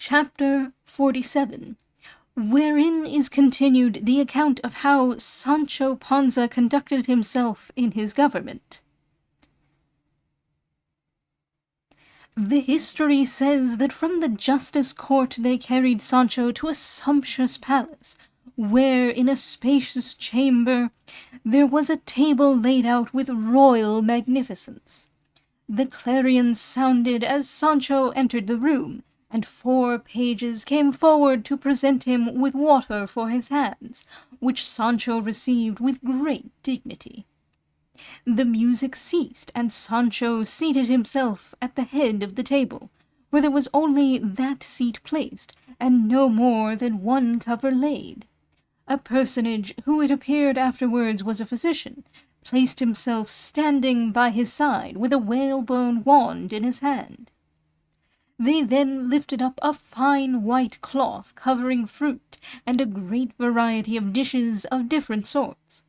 Chapter 47, wherein is continued the account of how Sancho Panza conducted himself in his government. The history says that from the justice court they carried Sancho to a sumptuous palace, where in a spacious chamber there was a table laid out with royal magnificence. The clarions sounded as Sancho entered the room, and 4 pages came forward to present him with water for his hands, which Sancho received with great dignity. The music ceased, and Sancho seated himself at the head of the table, where there was only that seat placed, and no more than 1 cover laid. A personage, who it appeared afterwards was a physician, placed himself standing by his side with a whalebone wand in his hand. They then lifted up a fine white cloth covering fruit, and a great variety of dishes of different sorts.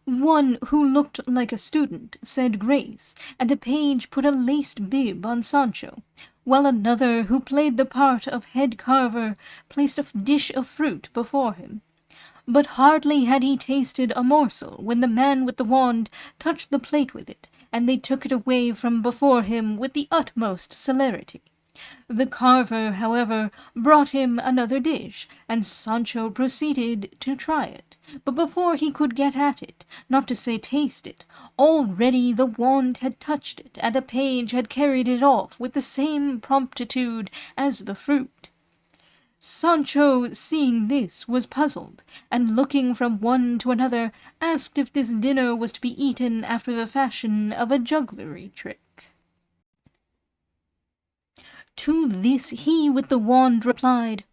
One who looked like a student said grace, and a page put a laced bib on Sancho, while another, who played the part of head carver, placed a dish of fruit before him. But hardly had he tasted a morsel when the man with the wand touched the plate with it, and they took it away from before him with the utmost celerity. The carver, however, brought him another dish, and Sancho proceeded to try it. But before he could get at it, not to say taste it, already the wand had touched it, and a page had carried it off with the same promptitude as the fruit. Sancho, seeing this, was puzzled, and looking from one to another, asked if this dinner was to be eaten after the fashion of a jugglery trick. To this he with the wand replied,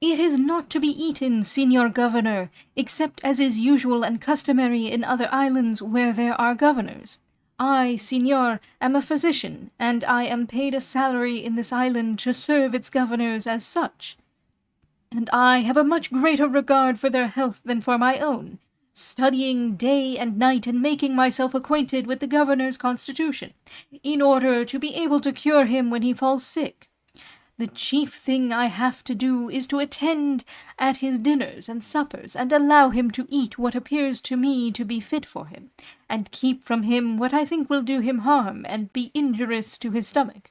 "It is not to be eaten, Señor Governor, except as is usual and customary in other islands where there are governors. I, Señor, am a physician, and I am paid a salary in this island to serve its governors as such. And I have a much greater regard for their health than for my own, studying day and night and making myself acquainted with the governor's constitution, in order to be able to cure him when he falls sick. The chief thing I have to do is to attend at his dinners and suppers, and allow him to eat what appears to me to be fit for him, and keep from him what I think will do him harm and be injurious to his stomach.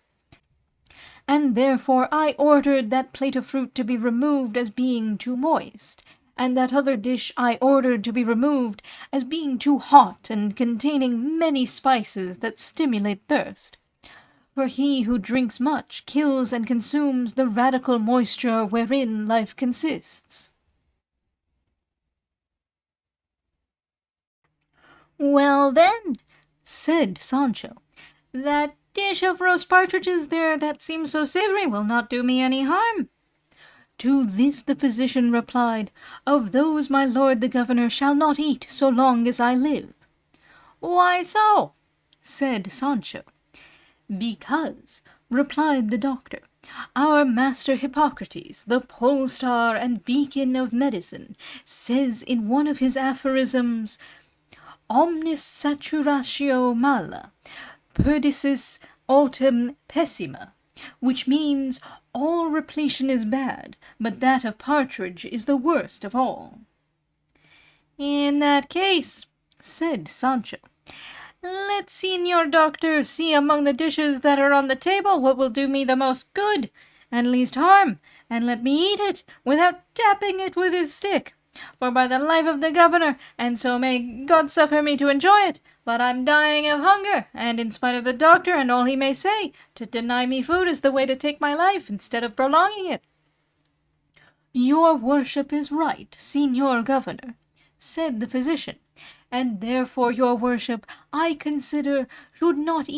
And therefore I ordered that plate of fruit to be removed as being too moist, and that other dish I ordered to be removed as being too hot and containing many spices that stimulate thirst. For he who drinks much kills and consumes the radical moisture wherein life consists." "Well then," said Sancho, "that dish of roast partridges there that seems so savory will not do me any harm." To this the physician replied, "Of those my lord the governor shall not eat so long as I live." "Why so?" said Sancho. "Because," replied the doctor, "our master Hippocrates, the pole star and beacon of medicine, says in one of his aphorisms, 'Omnis saturatio mala, perdicis autem pessima,' which means all repletion is bad, but that of partridge is the worst of all." "In that case," said Sancho, "let Señor Doctor see among the dishes that are on the table what will do me the most good and least harm, and let me eat it without tapping it with his stick. For by the life of the governor, and so may God suffer me to enjoy it, but I'm dying of hunger, and in spite of the doctor and all he may say, to deny me food is the way to take my life instead of prolonging it." "Your worship is right, Señor Governor," said the physician, "and therefore your worship, I consider, should not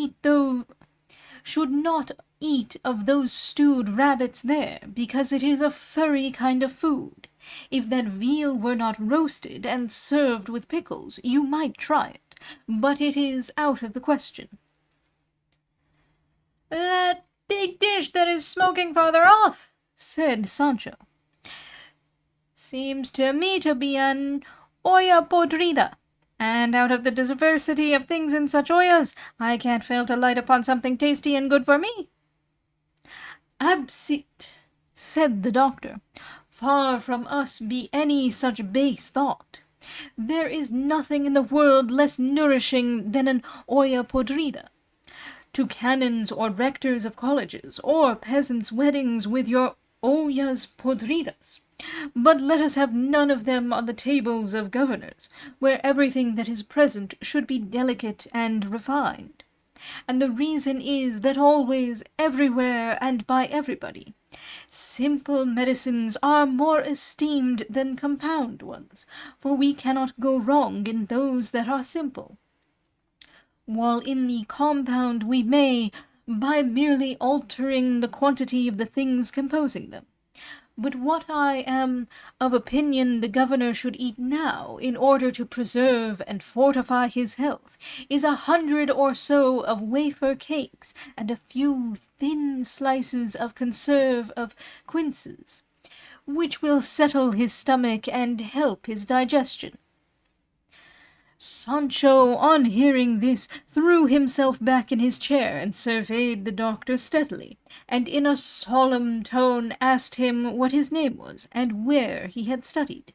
eat of those stewed rabbits there, because it is a furry kind of food. If that veal were not roasted and served with pickles, you might try it, but it is out of the question." "That big dish that is smoking farther off," said Sancho, "seems to me to be an olla podrida, and out of the diversity of things in such ollas, I can't fail to light upon something tasty and good for me." "Absit," said the doctor. "Far from us be any such base thought. There is nothing in the world less nourishing than an olla podrida. To canons or rectors of colleges, or peasants' weddings with your ollas podridas. But let us have none of them on the tables of governors, where everything that is present should be delicate and refined. And the reason is that always, everywhere, and by everybody, simple medicines are more esteemed than compound ones, for we cannot go wrong in those that are simple, while in the compound we may, by merely altering the quantity of the things composing them. But what I am of opinion the governor should eat now, in order to preserve and fortify his health, is 100 or so of wafer cakes, and a few thin slices of conserve of quinces, which will settle his stomach and help his digestion." Sancho, on hearing this, threw himself back in his chair and surveyed the doctor steadily, and in a solemn tone asked him what his name was, and where he had studied.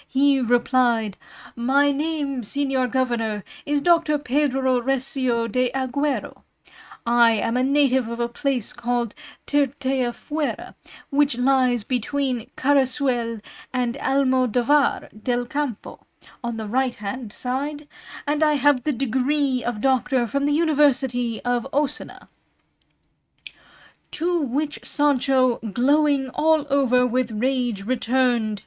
He replied, "My name, Señor Governor, is Doctor Pedro Recio de Agüero. I am a native of a place called Tirteafuera, which lies between Carasuel and Almodovar del Campo, on the right-hand side, and I have the degree of doctor from the University of Osuna." To which Sancho, glowing all over with rage, returned,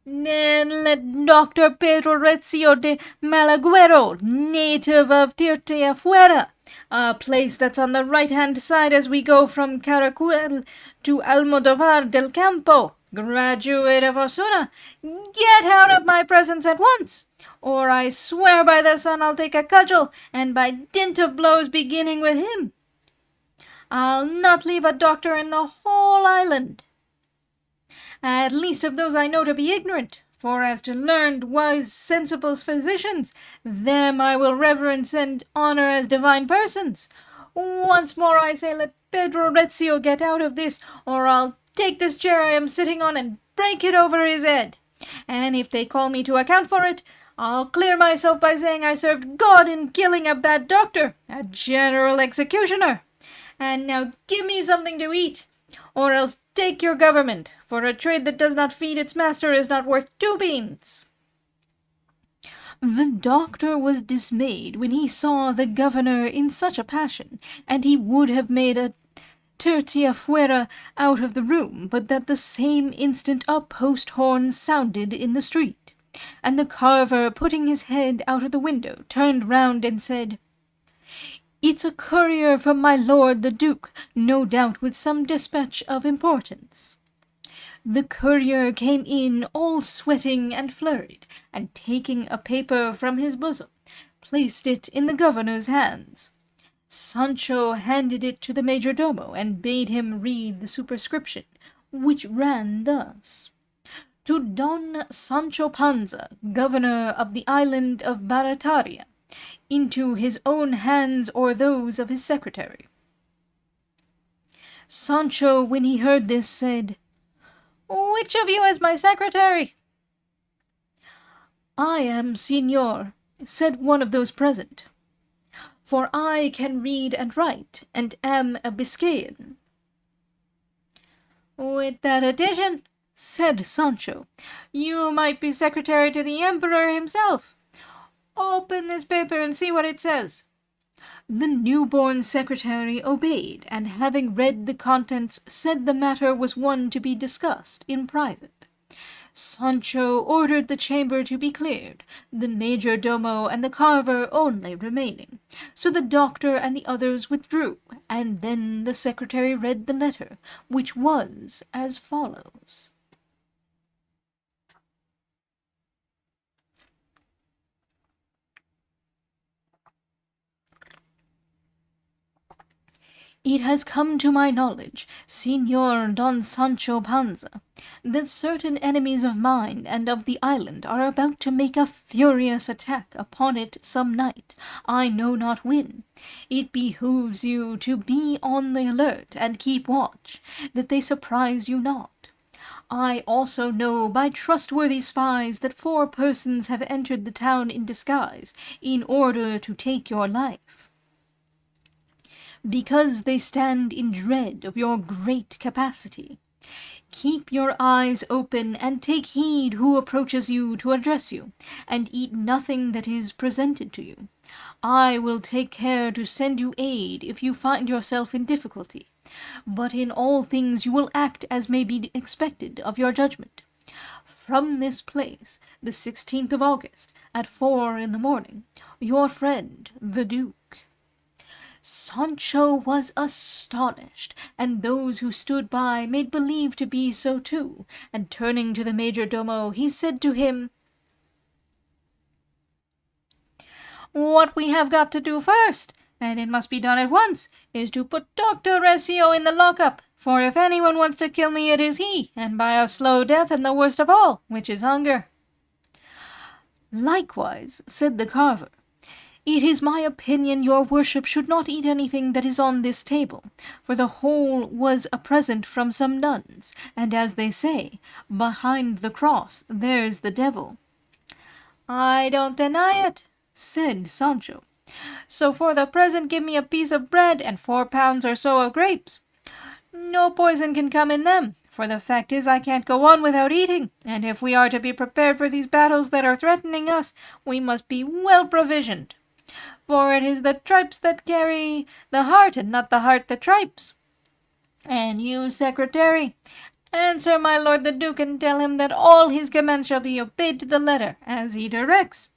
"Then let Doctor Pedro Recio de Malaguero, native of Tirteafuera, a place that's on the right-hand side as we go from Caracuel to Almodovar del Campo, graduate of Osuna, get out of my presence at once, or I swear by the sun I'll take a cudgel, and by dint of blows beginning with him, I'll not leave a doctor in the whole island, at least of those I know to be ignorant, for as to learned, wise, sensible physicians, them I will reverence and honour as divine persons. Once more I say, let Pedro Recio get out of this, or I'll take this chair I am sitting on and break it over his head. And if they call me to account for it, I'll clear myself by saying I served God in killing a bad doctor, a general executioner. And now give me something to eat, or else take your government, for a trade that does not feed its master is not worth 2 beans. The doctor was dismayed when he saw the governor in such a passion, and he would have made a Tirteafuera out of the room, but that the same instant a post-horn sounded in the street, and the carver, putting his head out of the window, turned round and said, "It's a courier from my lord the Duke, no doubt with some despatch of importance." The courier came in all sweating and flurried, and taking a paper from his bosom, placed it in the governor's hands. Sancho handed it to the major-domo, and bade him read the superscription, which ran thus: "To Don Sancho Panza, governor of the island of Barataria, into his own hands or those of his secretary." Sancho, when he heard this, said, "Which of you is my secretary?" "I am, señor," said one of those present, "for I can read and write, and am a Biscayan." "With that addition," said Sancho, "you might be secretary to the emperor himself. Open this paper and see what it says." The newborn secretary obeyed, and having read the contents, said the matter was one to be discussed in private. Sancho ordered the chamber to be cleared, the major-domo and the carver only remaining. So the doctor and the others withdrew, and then the secretary read the letter, which was as follows. It has come to my knowledge, Señor Don Sancho Panza, that certain enemies of mine and of the island are about to make a furious attack upon it some night, I know not when. It behooves you to be on the alert and keep watch, that they surprise you not. I also know by trustworthy spies that 4 persons have entered the town in disguise, in order to take your life, because they stand in dread of your great capacity. Keep your eyes open, and take heed who approaches you to address you, and eat nothing that is presented to you. I will take care to send you aid if you find yourself in difficulty, but in all things you will act as may be expected of your judgment. From this place, the 16th of August, at 4 in the morning, your friend, the Duke. Sancho was astonished, and those who stood by made believe to be so too, and turning to the major-domo, he said to him, "What we have got to do first, and it must be done at once, is to put Dr. Recio in the lock-up, for if anyone wants to kill me it is he, and by a slow death, and the worst of all, which is hunger." "Likewise," said the carver, "it is my opinion your worship should not eat anything that is on this table, for the whole was a present from some nuns, and as they say, behind the cross there's the devil." "I don't deny it," said Sancho, "so for the present give me a piece of bread and 4 pounds or so of grapes. No poison can come in them, for the fact is I can't go on without eating, and if we are to be prepared for these battles that are threatening us, we must be well provisioned. For it is the tripes that carry the heart, and not the heart the tripes. And you, secretary, answer my lord the Duke, and tell him that all his commands shall be obeyed to the letter, as he directs.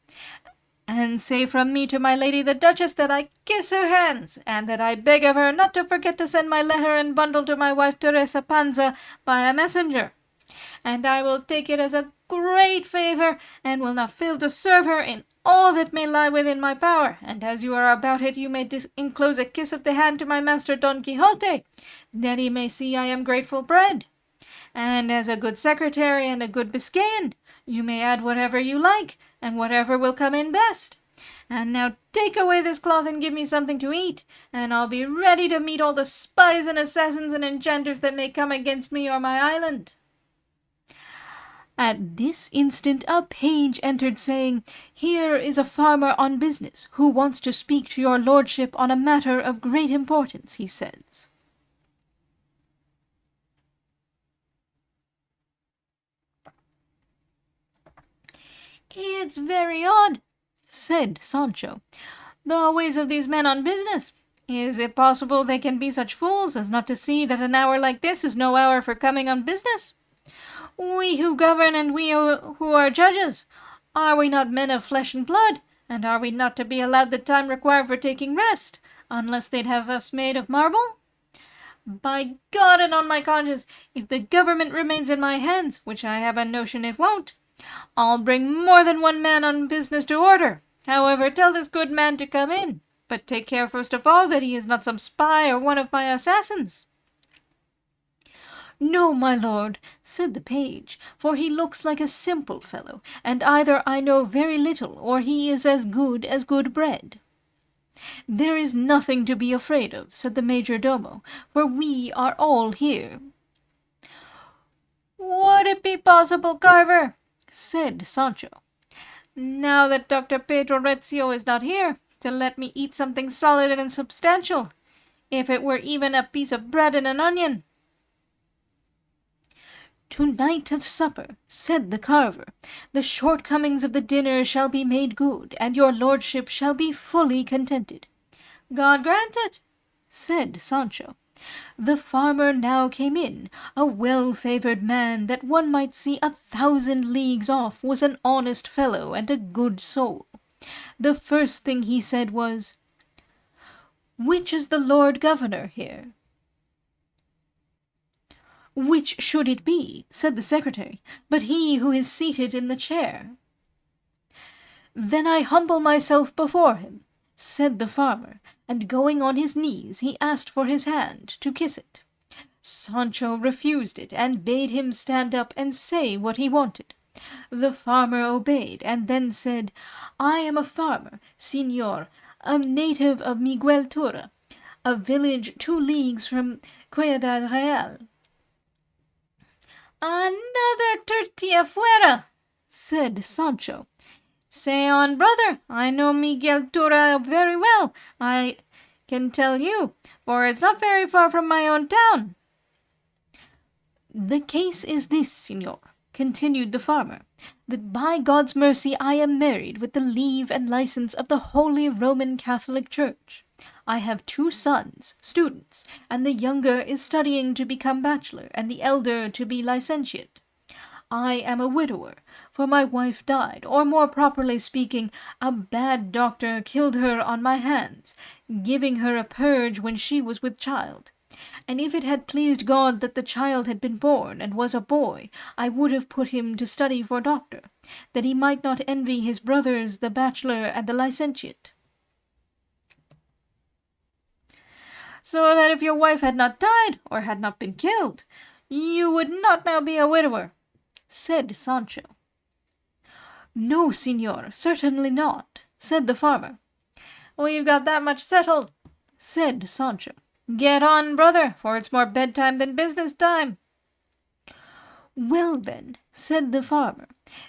And say from me to my lady the Duchess that I kiss her hands, and that I beg of her not to forget to send my letter and bundle to my wife Teresa Panza by a messenger. And I will take it as a great favour, and will not fail to serve her in all that may lie within my power, and as you are about it, you may enclose a kiss of the hand to my master Don Quixote, that he may see I am grateful bred. And as a good secretary and a good Biscayan, you may add whatever you like, and whatever will come in best. And now take away this cloth and give me something to eat, and I'll be ready to meet all the spies and assassins and enchanters that may come against me or my island." At this instant a page entered, saying, "Here is a farmer on business, who wants to speak to your lordship on a matter of great importance," he says. "It's very odd," said Sancho, "the ways of these men on business. Is it possible they can be such fools as not to see that an hour like this is no hour for coming on business? We who govern, and we who are judges, are we not men of flesh and blood, and are we not to be allowed the time required for taking rest, unless they'd have us made of marble? By God and on my conscience, if the government remains in my hands, which I have a notion it won't, I'll bring more than one man on business to order. However, tell this good man to come in, but take care first of all that he is not some spy or one of my assassins." "No, my lord," said the page, "for he looks like a simple fellow, and either I know very little, or he is as good bread." "There is nothing to be afraid of," said the major-domo, "for we are all here." "Would it be possible, carver," said Sancho, "now that Dr. Pedro Recio is not here, to let me eat something solid and substantial, if it were even a piece of bread and an onion?" "To-night at supper," said the carver, "the shortcomings of the dinner shall be made good, and your lordship shall be fully contented." "God grant it," said Sancho. The farmer now came in, a well-favoured man that one might see 1,000 leagues off was an honest fellow and a good soul. The first thing he said was, "Which is the Lord Governor here?" "Which should it be," said the secretary, "but he who is seated in the chair?" "Then I humble myself before him," said the farmer, and going on his knees he asked for his hand to kiss it. Sancho refused it, and bade him stand up and say what he wanted. The farmer obeyed, and then said, "I am a farmer, señor, a native of Miguel, a village 2 leagues from Ciudad Real." "Another tortilla fuera," said Sancho. "Say on, brother, I know Miguel Tura very well, I can tell you, for it's not very far from my own town." "The case is this, señor," continued the farmer, "that by God's mercy I am married with the leave and license of the Holy Roman Catholic Church. I have 2 sons, students, and the younger is studying to become bachelor, and the elder to be licentiate. I am a widower, for my wife died, or more properly speaking, a bad doctor killed her on my hands, giving her a purge when she was with child. And if it had pleased God that the child had been born and was a boy, I would have put him to study for doctor, that he might not envy his brothers, the bachelor and the licentiate." "So that if your wife had not died, or had not been killed, you would not now be a widower," said Sancho. "No, señor, certainly not," said the farmer. "We've got that much settled," said Sancho. "Get on, brother, for it's more bedtime than business time." "Well, then," said the farmer,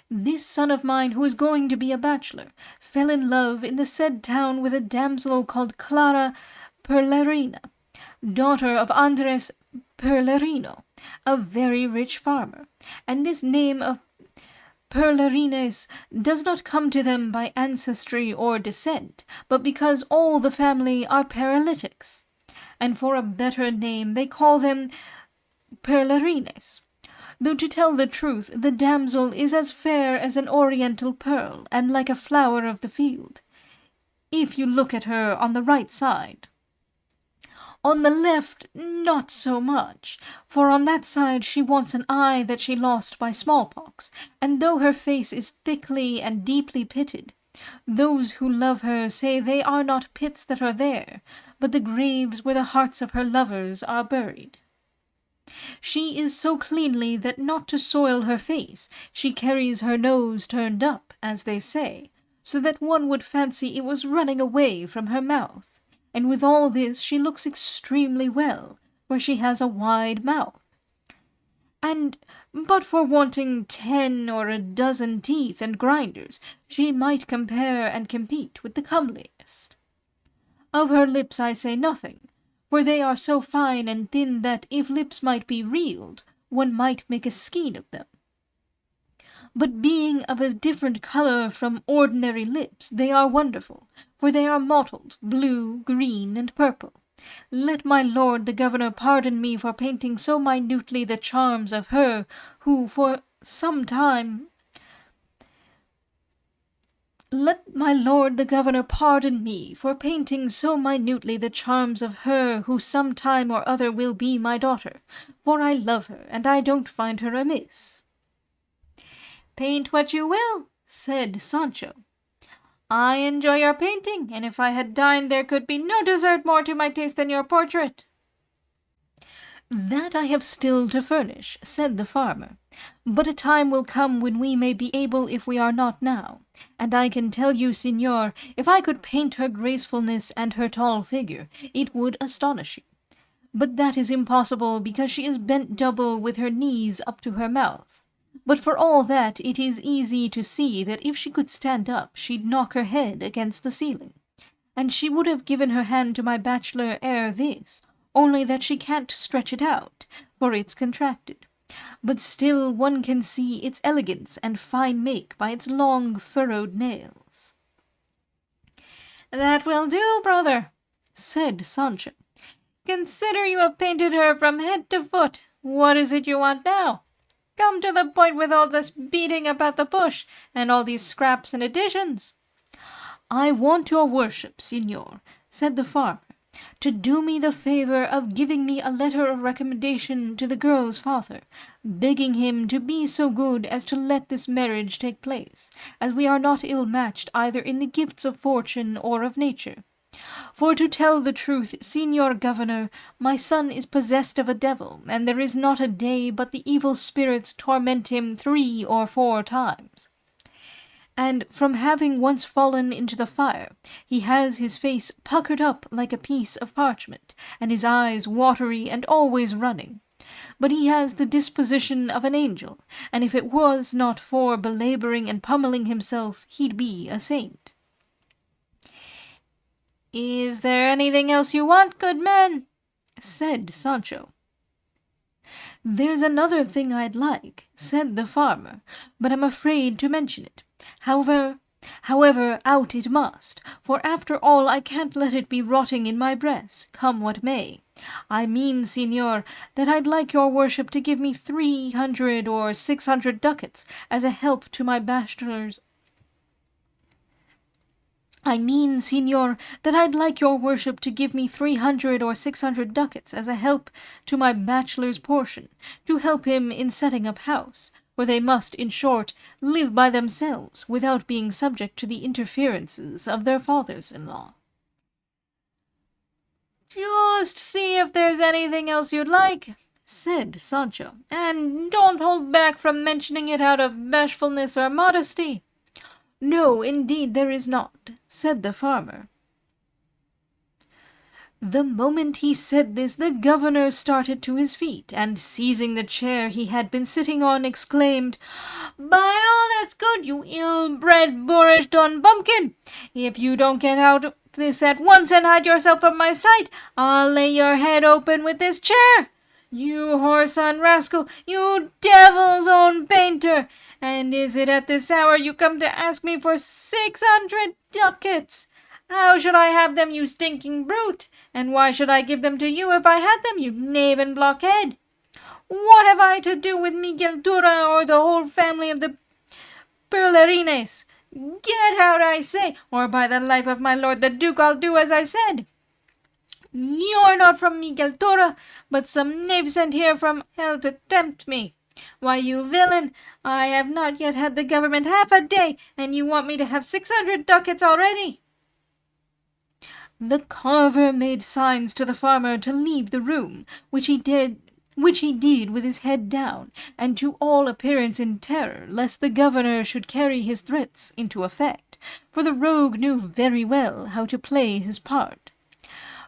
"this son of mine, who is going to be a bachelor, fell in love in the said town with a damsel called Clara Perlerina, daughter of Andres Perlerino, a very rich farmer, and this name of Perlerines does not come to them by ancestry or descent, but because all the family are paralytics, and for a better name they call them Perlerines. Though to tell the truth, the damsel is as fair as an oriental pearl, and like a flower of the field, if you look at her on the right side. On the left, not so much, for on that side she wants an eye that she lost by smallpox, and though her face is thickly and deeply pitted, those who love her say they are not pits that are there, but the graves where the hearts of her lovers are buried. She is so cleanly that not to soil her face, she carries her nose turned up, as they say, so that one would fancy it was running away from her mouth. And with all this she looks extremely well, for she has a wide mouth. And but for wanting 10 or a dozen teeth and grinders, she might compare and compete with the comeliest. Of her lips I say nothing, for they are so fine and thin that, if lips might be reeled, one might make a skein of them. But being of a different colour from ordinary lips, they are wonderful, for they are mottled, blue, green, and purple. Let my lord the governor pardon me for painting so minutely the charms of her who for some time... Let my lord the governor pardon me for painting so minutely the charms of her who some time or other will be my daughter, for I love her, and I don't find her amiss." "Paint what you will," said Sancho. "I enjoy your painting, and if I had dined there could be no dessert more to my taste than your portrait." "That I have still to furnish," said the farmer, "but a time will come when we may be able if we are not now, and I can tell you, señor, if I could paint her gracefulness and her tall figure, it would astonish you. But that is impossible, because she is bent double with her knees up to her mouth. But for all that, it is easy to see that if she could stand up, she'd knock her head against the ceiling. And she would have given her hand to my bachelor ere this, only that she can't stretch it out, for it's contracted. But still one can see its elegance and fine make by its long furrowed nails." "That will do, brother," said Sancho. "Consider you have painted her from head to foot. What is it you want now? Come to the point with all this beating about the bush, and all these scraps and additions." "I want your worship, señor," said the farmer, to do me the favor of giving me a letter of recommendation to the girl's father, begging him to be so good as to let this marriage take place, as we are not ill-matched either in the gifts of fortune or of nature. For to tell the truth, Signor Governor, my son is possessed of a devil, and there is not a day but the evil spirits torment him 3 or 4 times. And from having once fallen into the fire, he has his face puckered up like a piece of parchment, and his eyes watery and always running. But he has the disposition of an angel, and if it was not for belabouring and pummelling himself, he'd be a saint. "Is there anything else you want, good man?" said Sancho. "There's another thing I'd like," said the farmer, "but I'm afraid to mention it. However, out it must, for after all I can't let it be rotting in my breast, come what may. I mean, Signor, that I'd like your worship to give me 300 or 600 ducats as a help to my bachelor's I mean, Signor, that I'd like your worship to give me 300 or 600 ducats as a help to my bachelor's portion, to help him in setting up house, for they must, in short, live by themselves, without being subject to the interferences of their fathers-in-law." "Just see if there's anything else you'd like," said Sancho, "and don't hold back from mentioning it out of bashfulness or modesty." "No, indeed there is not," said the farmer. The moment he said this, the governor started to his feet, and seizing the chair he had been sitting on, exclaimed, "By all that's good, you ill-bred, boorish Don Bumpkin! If you don't get out of this at once and hide yourself from my sight, I'll lay your head open with this chair! You whoreson rascal! You devil's own painter! And is it at this hour you come to ask me for 600 ducats? How should I have them, you stinking brute? And why should I give them to you if I had them, you knave and blockhead? What have I to do with Miguel Dura or the whole family of the Perlerines? Get out, I say, or by the life of my lord the Duke I'll do as I said. You're not from Miguel Dura, but some knave sent here from hell to tempt me. Why, you villain, I have not yet had the government half a day, and you want me to have 600 ducats already." The carver made signs to the farmer to leave the room, which he did with his head down, and to all appearance in terror, lest the governor should carry his threats into effect, for the rogue knew very well how to play his part.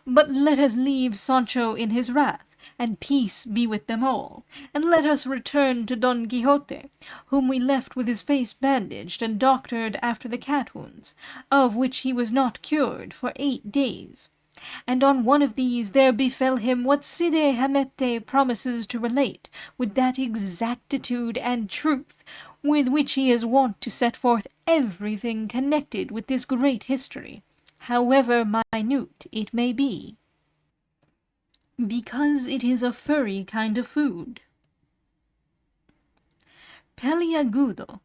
But let us leave Sancho in his wrath, and peace be with them all, and let us return to Don Quixote, whom we left with his face bandaged and doctored after the cat wounds, of which he was not cured for 8 days. And on one of these there befell him what Cide Hamete promises to relate, with that exactitude and truth with which he is wont to set forth everything connected with this great history, however minute it may be, because it is a furry kind of food. Peliagudo,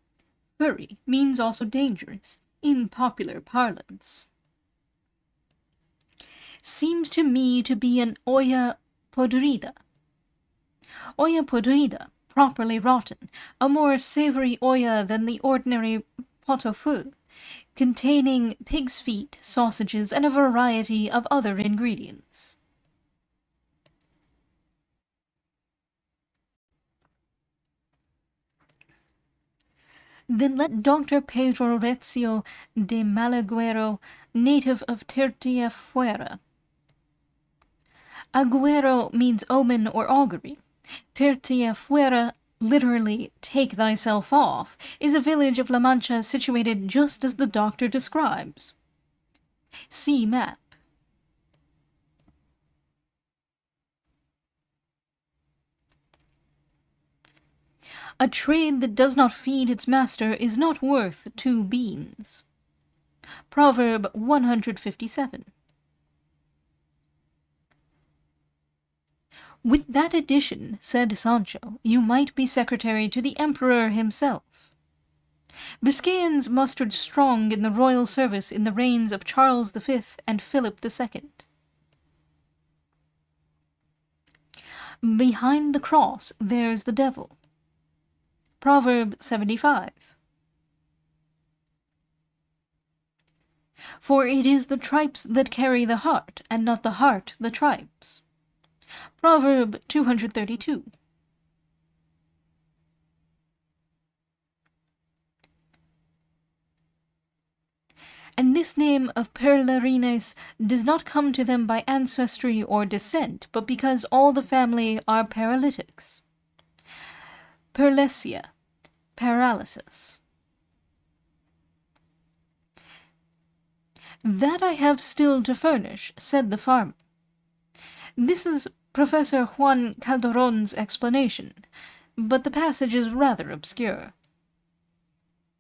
furry, means also dangerous, in popular parlance. Seems to me to be an olla podrida. Olla podrida, properly rotten, a more savory olla than the ordinary pot au feu, containing pig's feet, sausages, and a variety of other ingredients. Then let Dr. Pedro Rezio de Malaguero, native of Tirteafuera. Aguero means omen or augury. Tirteafuera, literally take thyself off, is a village of La Mancha situated just as the doctor describes. See map. A trade that does not feed its master is not worth 2 beans. Proverb 157. With that addition, said Sancho, you might be secretary to the emperor himself. Biscayans mustered strong in the royal service in the reigns of Charles V and Philip II. Behind the cross there's the devil. Proverb 75. For it is the tripes that carry the heart, and not the heart the tripes. Proverb 232. And this name of Perlarines does not come to them by ancestry or descent, but because all the family are paralytics. Perlesia, paralysis. That I have still to furnish, said the farmer. This is Professor Juan Calderon's explanation, but the passage is rather obscure.